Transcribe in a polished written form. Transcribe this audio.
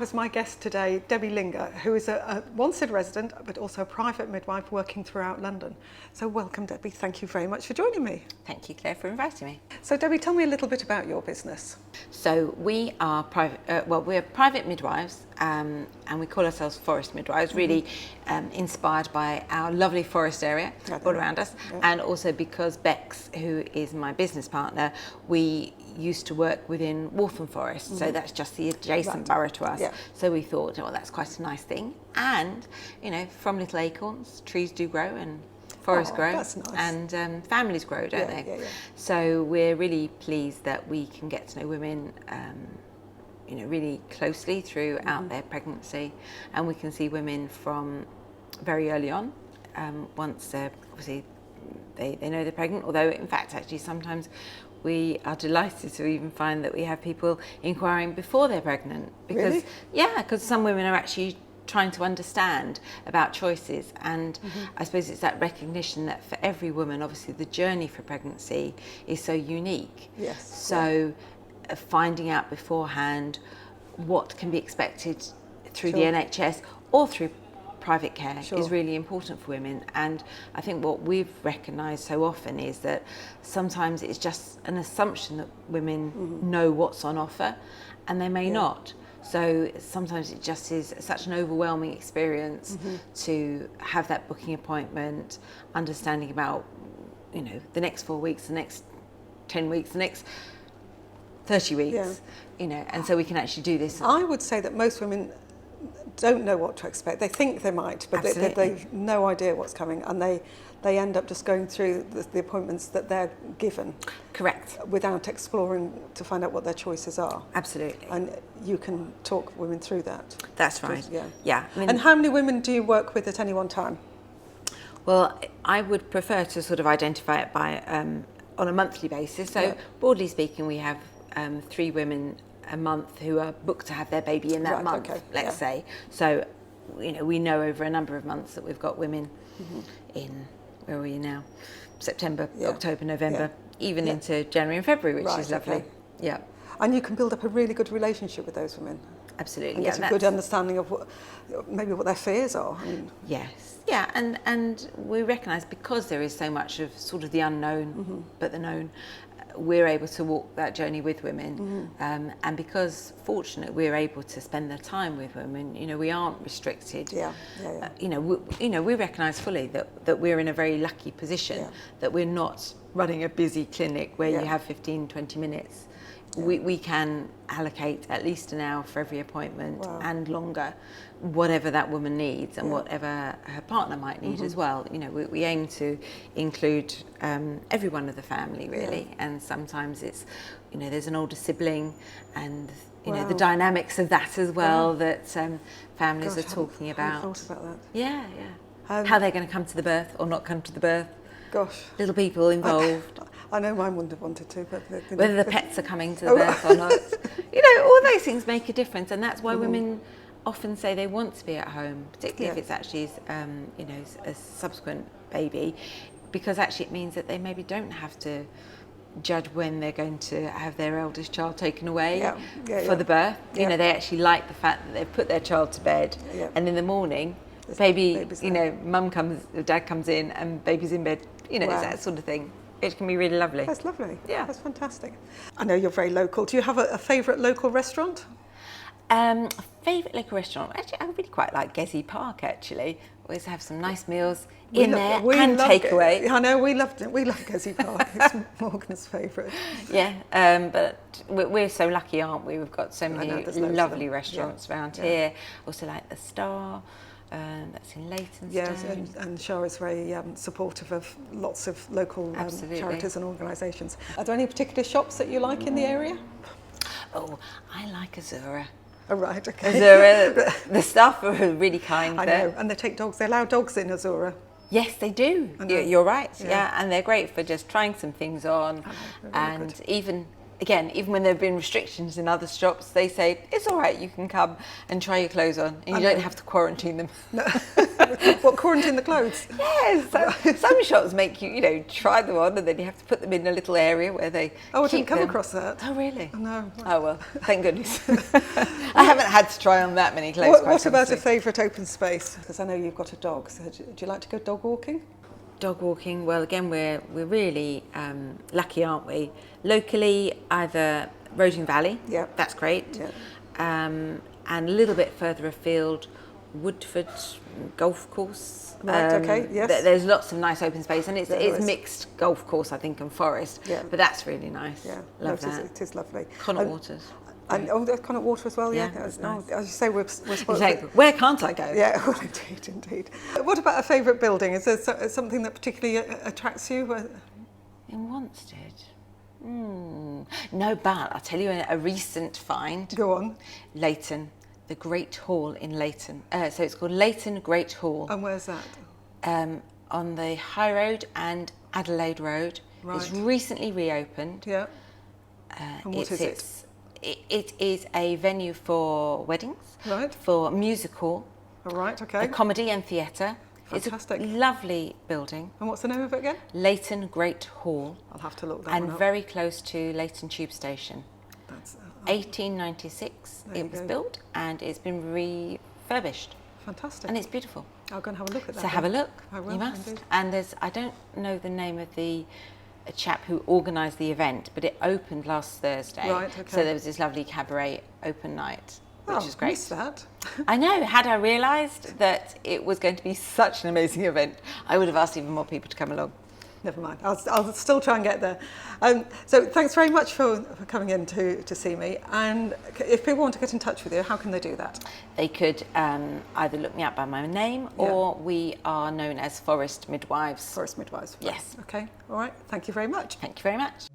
as my guest today Debbie Linger, who is a Wanstead resident but also a private midwife working throughout London. So welcome, Debbie. Thank you very much for joining me. Thank you, Claire, for inviting me. So Debbie, tell me a little bit about your business. So we are we're private midwives, and we call ourselves forest midwives, really inspired by our lovely forest area all around us, and also because Bex, who is my business partner, we used to work within Waltham Forest, so that's just the adjacent borough to us. So we thought, oh, that's quite a nice thing. And, you know, from little acorns, trees do grow and forests grow, that's nice. And families grow, don't they? So we're really pleased that we can get to know women, you know, really closely throughout their pregnancy, and we can see women from very early on, once they're obviously they know they're pregnant. Although, in fact, actually, sometimes we are delighted to even find that we have people inquiring before they're pregnant, because because some women are actually trying to understand about choices, and I suppose it's that recognition that for every woman, obviously the journey for pregnancy is so unique. So finding out beforehand what can be expected through the NHS or through private care is really important for women. And I think what we've recognised so often is that sometimes it's just an assumption that women know what's on offer, and they may not. So sometimes it just is such an overwhelming experience to have that booking appointment, understanding about, you know, the next 4 weeks, the next 10 weeks, the next 30 weeks, you know, and so we can actually do this. I would say that most women don't know what to expect. They think they might, but they've no idea what's coming, and they end up just going through the appointments that they're given. Correct. Without exploring to find out what their choices are. Absolutely. And you can talk women through that. That's right. Yeah. I mean, and how many women do you work with at any one time? Well, I would prefer to sort of identify it by on a monthly basis. So broadly speaking, we have 3 women a month who are booked to have their baby in that month, let's say. So, you know, we know over a number of months that we've got women in, where are we now? September, October, November, even into January and February, which is lovely. And you can build up a really good relationship with those women. Absolutely. And get a good understanding of what their fears are. I mean, and we recognise, because there is so much of sort of the unknown, but the known, we're able to walk that journey with women, and because fortunate we're able to spend the time with women, you know, we aren't restricted. You know, we recognise fully that we're in a very lucky position, that we're not running a busy clinic where you have 15-20 minutes. We can allocate at least an hour for every appointment and longer, whatever that woman needs and whatever her partner might need as well. You know, we aim to include everyone of the family, really, and sometimes it's, you know, there's an older sibling, and you know the dynamics of that as well that families are talking about. I thought about that. How they're going to come to the birth or not come to the birth. Little people involved. I know mine wouldn't have wanted to, but whether the pets are coming to the birth or not, you know, all those things make a difference, and that's why women often say they want to be at home, particularly if it's actually, you know, a subsequent baby, because actually it means that they maybe don't have to judge when they're going to have their eldest child taken away for the birth. You know, they actually like the fact that they've put their child to bed, and in the morning, baby's you know, dad comes in, and baby's in bed. You know, it's that sort of thing. It can be really lovely. That's lovely. Yeah, that's fantastic. I know you're very local. Do you have a favourite local restaurant? Favourite local restaurant? Actually, I really quite like Gezi Park. Actually, always have some nice meals in there and takeaway. I know we loved it. We love Gezi Park. It's Morgan's favourite. But we're so lucky, aren't we? We've got so many lovely restaurants around here. Also like the Star. That's in Leytonstone. Yes, and Shah is very supportive of lots of local charities and organisations. Are there any particular shops that you like in the area? Oh, I like Azura. Oh, right, okay. Azura, the staff are really kind there. I know, and they take dogs. They allow dogs in Azura. Yes, they do. You're right. And they're great for just trying some things on, and even when there have been restrictions in other shops, they say, it's all right, you can come and try your clothes on, and you don't have to quarantine them. No. What, quarantine the clothes? Yes, some shops make you, try them on, and then you have to put them in a little area where they Oh, I keep didn't come them. across that. Oh, really? No. Oh, well, thank goodness. I haven't had to try on that many clothes. What about a favourite open space? Because I know you've got a dog, so do you like to go dog walking? Dog walking, well, again, we're really lucky, aren't we? Locally, either Roding Valley, Yeah. that's great, Yeah. and a little bit further afield, Woodford Golf Course. Right, okay, yes. There's lots of nice open space, and it's is. mixed golf course, I think, and forest. Yeah. But that's really nice. Yeah, Love no, that. it is lovely. Connaught Waters. And there's Connaught Water as well, yeah. Yeah, that's Oh, nice. as you say, we're spoiled. Like, where can't I go? Yeah, well, indeed. What about a favourite building? Is there something that particularly attracts you? In Wanstead? No, but I'll tell you a recent find. Go on. Leighton, the Great Hall in Leighton. So it's called Leighton Great Hall. And where's that? On the High Road and Adelaide Road. Right. It's recently reopened. Yeah. And what is it? It is a venue for weddings, Right. for musical, All right, a okay. comedy and theatre. Fantastic. It's a lovely building. And what's the name of it again? Leighton Great Hall. I'll have to look that And one up. very close to Leighton Tube Station. That's 1896 There you it was go. built, and it's been refurbished, fantastic. and it's beautiful. I'll go and have a look at that. So have a look. I will, You must. indeed. And I don't know the name of the chap who organised the event, but it opened last Thursday. Right, okay. So there was this lovely cabaret open night, which is great. Missed that. I know. Had I realised that it was going to be such an amazing event, I would have asked even more people to come along. Never mind. I'll still try and get there. So thanks very much for coming in to see me. And if people want to get in touch with you, how can they do that? They could either look me up by my name, or we are known as Forest Midwives. Forest Midwives. Yes. Okay. All right. Thank you very much. Thank you very much.